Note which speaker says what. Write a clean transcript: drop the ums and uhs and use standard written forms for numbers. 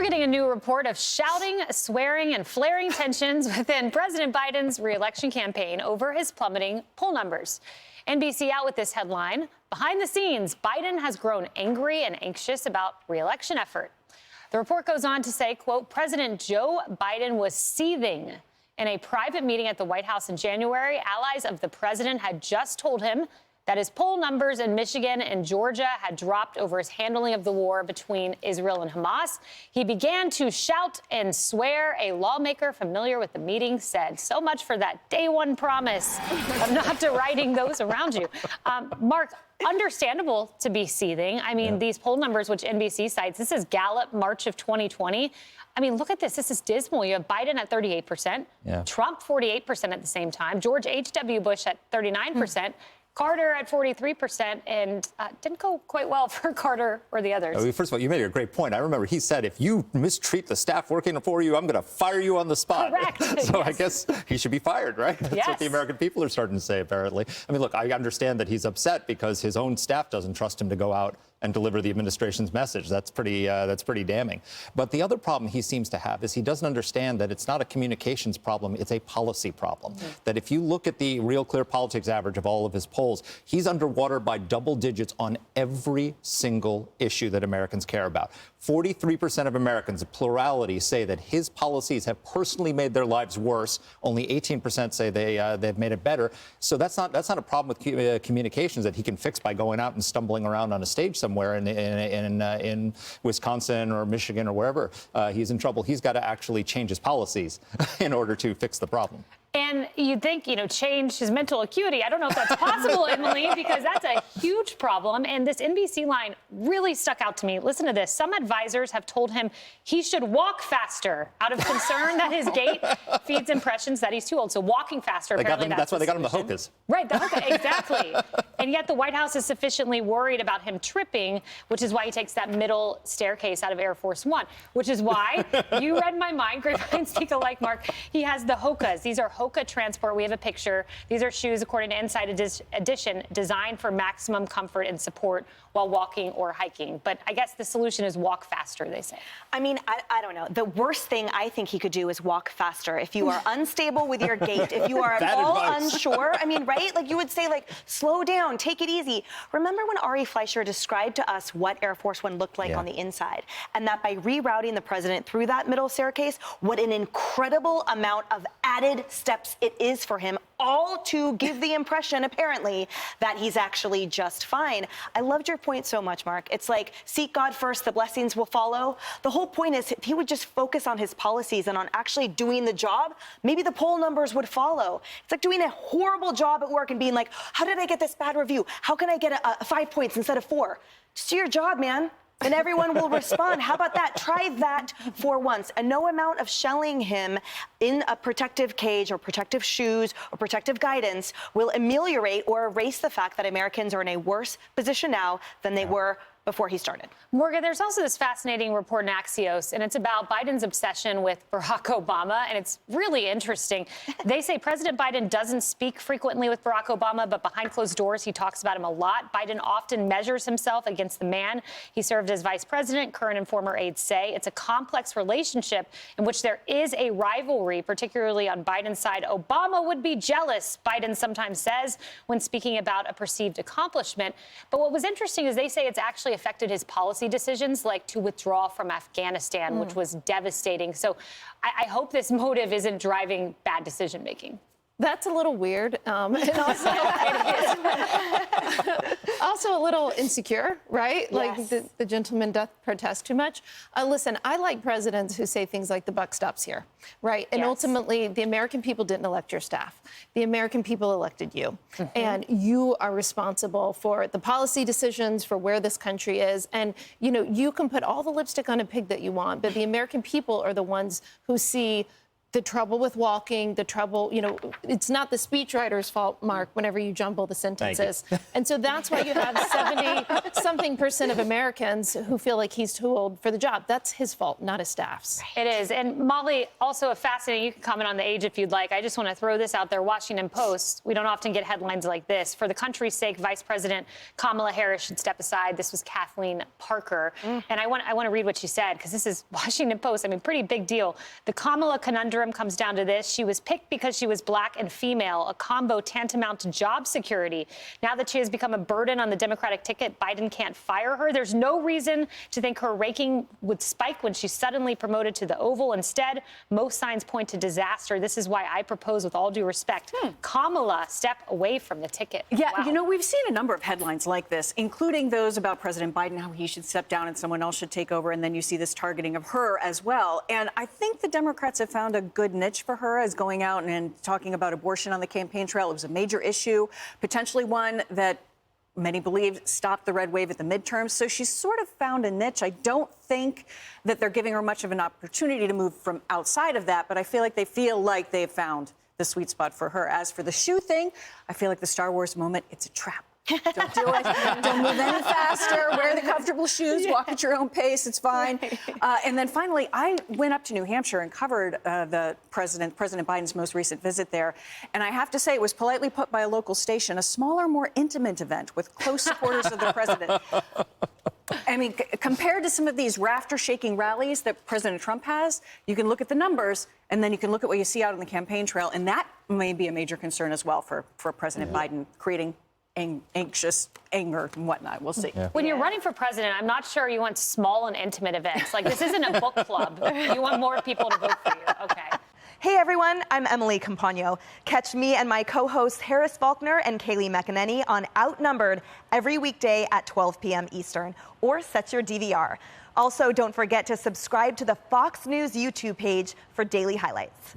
Speaker 1: Transmitting a new report of shouting, swearing, and flaring tensions within President Biden's re-election campaign over his plummeting poll numbers. NBC out with this headline: behind the scenes, Biden has grown angry and anxious about re-election effort. The report goes on to say, quote, President Joe Biden was seething. In a private meeting at the White House in January, allies of the president had just told him that his poll numbers in Michigan and Georgia had dropped over his handling of the war between Israel and Hamas. He began to shout and swear, a lawmaker familiar with the meeting said. So much for that day one promise of not deriding those around you. Mark, understandable to be seething. I mean, these poll numbers, which NBC cites, this is Gallup, March of 2020. I mean, look at this. This is dismal. You have Biden at 38%, Trump 48% at the same time, George H.W. Bush at 39%. Carter at 43%, and didn't go quite well for Carter or the others.
Speaker 2: First of all, you made a great point. I remember he said, if you mistreat the staff working for you, I'm going to fire you on the spot.
Speaker 1: Correct.
Speaker 2: So
Speaker 1: yes.
Speaker 2: I guess he should be fired, right? That's what the American people are starting to say, apparently. I mean, look, I understand that he's upset because his own staff doesn't trust him to go out and deliver the administration's message. That's pretty damning. But the other problem he seems to have is he doesn't understand that it's not a communications problem, it's a policy problem. That if you look at the Real Clear Politics average of all of his polls, he's underwater by double digits on every single issue that Americans care about. 43% of Americans, a plurality, say that his policies have personally made their lives worse. Only 18% say they've made it better. So that's not a problem with communications that he can fix by going out and stumbling around on a stage somewhere in Wisconsin or Michigan or wherever he's in trouble. He's got to actually change his policies in order to fix the problem.
Speaker 1: And you'd think, change his mental acuity. I don't know if that's possible, Emily, because that's a huge problem. And this NBC line really stuck out to me. Listen to this. Some advisors have told him he should walk faster out of concern that his gait feeds impressions that he's too old. So walking faster, apparently that's why they got him the hokas. Right, the hoka, exactly. And yet the White House is sufficiently worried about him tripping, which is why he takes that middle staircase out of Air Force One, which is why, you read my mind, grapevines speak alike, Mark, he has the hokas. These are Hoka Transport. We have a picture. These are shoes, according to Inside Edition, designed for maximum comfort and support while walking or hiking. But I guess the solution is walk faster, they say.
Speaker 3: I mean, I don't know. The worst thing I think he could do is walk faster. If you are unstable with your gait, if you are at all unsure, I mean, right? Like you would say, like, slow down, take it easy. Remember when Ari Fleischer described to us what Air Force One looked like on the inside? And that by rerouting the president through that middle staircase, what an incredible amount of added steps it is for him, all to give the impression, apparently, that he's actually just fine. I loved your point so much, Mark. It's like, seek God first, the blessings will follow. The whole point is, if he would just focus on his policies and on actually doing the job, maybe the poll numbers would follow. It's like doing a horrible job at work and being like, how did I get this bad review? How can I get a 5 points instead of 4? Just do your job, man. And everyone will respond. How about that? Try that for once. And no amount of shelling him in a protective cage or protective shoes or protective guidance will ameliorate or erase the fact that Americans are in a worse position now than they were before he started.
Speaker 1: Morgan, there's also this fascinating report in Axios, and it's about Biden's obsession with Barack Obama, and it's really interesting. They say President Biden doesn't speak frequently with Barack Obama, but behind closed doors, he talks about him a lot. Biden often measures himself against the man he served as vice president. Current and former aides say it's a complex relationship in which there is a rivalry, particularly on Biden's side. Obama would be jealous, Biden sometimes says, when speaking about a perceived accomplishment. But what was interesting is they say it's actually affected his policy decisions, like to withdraw from Afghanistan, which was devastating. So I hope this motive isn't driving bad decision making.
Speaker 4: That's a little weird, and also, also a little insecure, right?
Speaker 3: Yes.
Speaker 4: Like the gentleman doth protest too much. Listen, I like presidents who say things like the buck stops here, right? And ultimately, the American people didn't elect your staff. The American people elected you. And you are responsible for the policy decisions, for where this country is. And, you can put all the lipstick on a pig that you want, but the American people are the ones who see the trouble with walking, the trouble, it's not the speechwriter's fault, Mark, whenever you jumble the sentences. And so that's why you have 70-something% of Americans who feel like he's too old for the job. That's his fault, not his staff's.
Speaker 1: It is. And Molly, also a fascinating, you can comment on the age if you'd like. I just want to throw this out there. Washington Post, we don't often get headlines like this. For the country's sake, Vice President Kamala Harris should step aside. This was Kathleen Parker. And I want to read what she said, because this is Washington Post. I mean, pretty big deal. The Kamala conundrum comes down to this. She was picked because she was black and female, a combo tantamount to job security. Now that she has become a burden on the Democratic ticket, Biden can't fire her. There's no reason to think her ranking would spike when she's suddenly promoted to the Oval. Instead, most signs point to disaster. This is why I propose, with all due respect, Kamala step away from the ticket.
Speaker 5: Yeah,
Speaker 1: Wow.
Speaker 5: we've seen a number of headlines like this, including those about President Biden, how he should step down and someone else should take over. And then you see this targeting of her as well. And I think the Democrats have found a good niche for her as going out and talking about abortion on the campaign trail. It was a major issue, potentially one that many believe stopped the red wave at the midterms. So she's sort of found a niche. I don't think that they're giving her much of an opportunity to move from outside of that, but I feel like they've found the sweet spot for her. As for the shoe thing, I feel like the Star Wars moment, it's a trap. Don't do it. Don't move any faster. Wear the comfortable shoes. Walk at your own pace. It's fine. And then finally, I went up to New Hampshire and covered President Biden's most recent visit there. And I have to say, it was politely put by a local station, a smaller, more intimate event with close supporters of the president. I mean, compared to some of these rafter-shaking rallies that President Trump has, you can look at the numbers, and then you can look at what you see out on the campaign trail, and that may be a major concern as well for President Biden, creating anxious anger and whatnot. We'll see.
Speaker 1: When you're running for president, I'm not sure you want small and intimate events. Like, this isn't a book club. You want more people to vote for you. Okay.
Speaker 3: Hey everyone, I'm Emily Campagno. Catch me and my co-hosts Harris Faulkner and Kaylee McEnany on Outnumbered every weekday at 12 p.m. Eastern, or set your DVR. Also, don't forget to subscribe to the Fox News YouTube page for daily highlights.